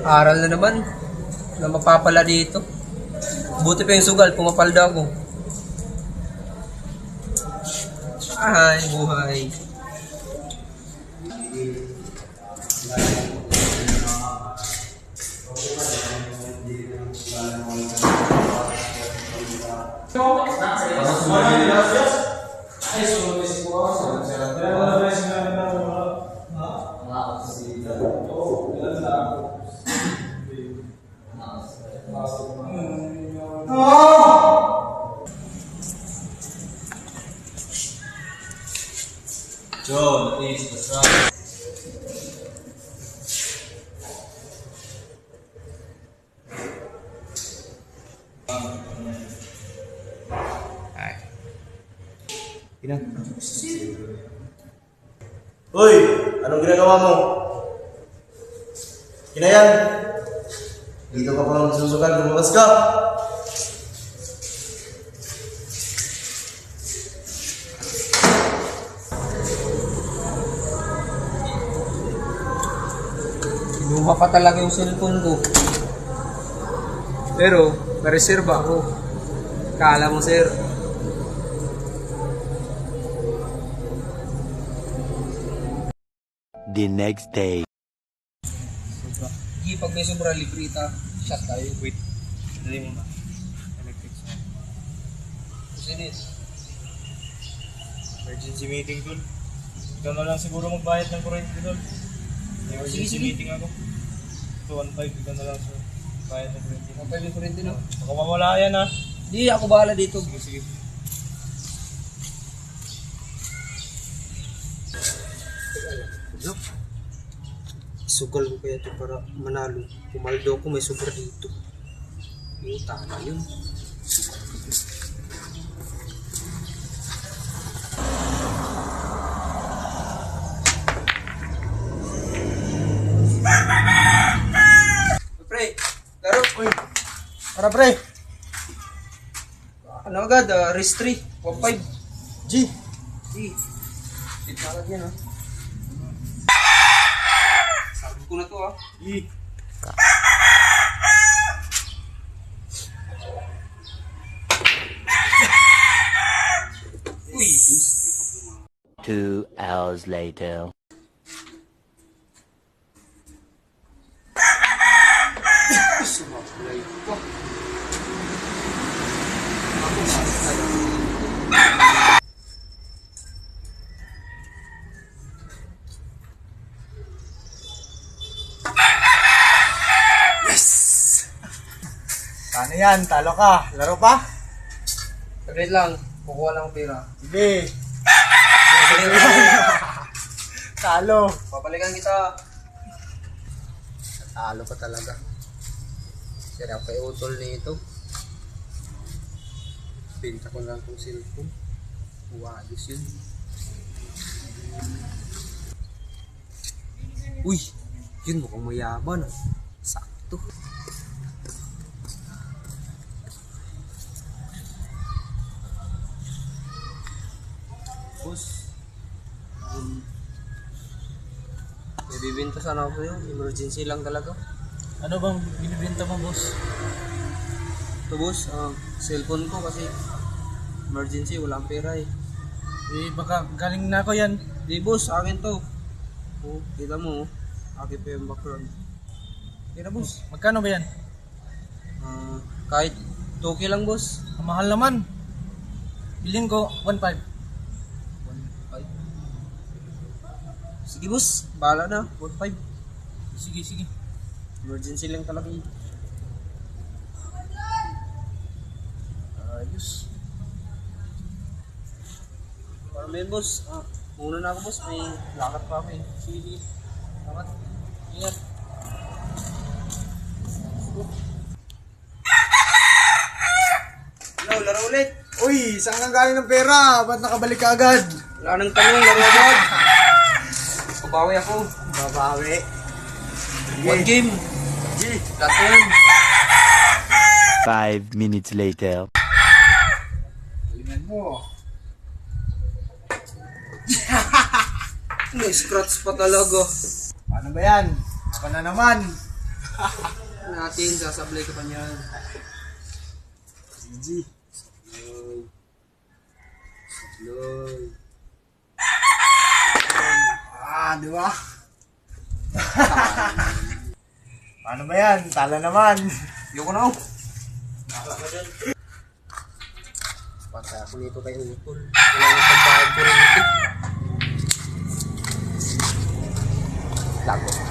Aral na naman na mapapala dito. Buti pa yung sugal, pumapalda ako. Ay, buhay. John, is the sun. Hoy! Anong ginagawa mo? Kinayan! Dito ka pa lang susukan, lumabas ka! Kinuha pa talaga yung cellphone ko. Pero, na-reserve ako. Kala mo, sir. The next day. Di, pag may sobra librita, shot tayo. Wait. Dali mo na. Electric sun. Sinis. Emergency meeting dun. Ikaw na lang siguro magbayad ng kuryente dun. Emergency meeting ako. 215, ikaw na lang sa bayad ng kuryente. Kapag yung kurente, no? Baka mawala yan ha. Di, ako bahala dito. Sige, sige. Isugal ko kaya ito para manalo. Pumaldo ko, may sobra dito. Yung tama yun. Pre, laro. Uy! Para pre! Ano agad? Risk 3, 1.5. G! G. Ito agad yan, ha? Sabi ko na to, ha? E! Uy! 2 hours later. Sumablay ko. Paano yan? Talo ka? Laro pa? Saglit lang, kukuha lang ang pera. Sige! Saglit lang. Talo! Papalikan kita. Talo pa talaga. Sira pa yung utol nito. Pinta ko lang itong cellphone. Uwagis yun. Uy! Yun mukhang mayaman. Sakto. Boss. May bibinta sana ako sa'yo. Emergency lang talaga. Ano bang binibenta mo, boss? Ito boss, cellphone ko kasi emergency, walang pera eh. Eh, baka galing na ako yan. Di boss, akin to. Oh, kita mo, akin pa yung background. Kira boss, Magkano ba yan? kahit 2K lang boss. Ang mahal naman. Bilhin ko, 1.5. 1.5. Sige boss, bahala na, 1.5. Sige, sige. Emergency lang talaga eh. Ayos. Para may boss, muna na ako boss, may lakad pa ako eh. Sige, salamat. Ingat. Hello, laro ulit. Uy! Saan kang galing ng pera? Ba't nakabalik ka agad? Wala nang tanong, laro agad. Pabawi ako. Babawi. One game. G! Lahat yan. 5 minutes later. Galingan mo. May scratch pa talaga. Paano ba yan? Ako na naman. Natin, sasablay ka pa niyan. Easy. Sablay. Di ba? Paano ba yan? Tala naman. Yoko na ako. Patay ako nito kay Utol. Wala nang pagbayad ko rin ito. Lago.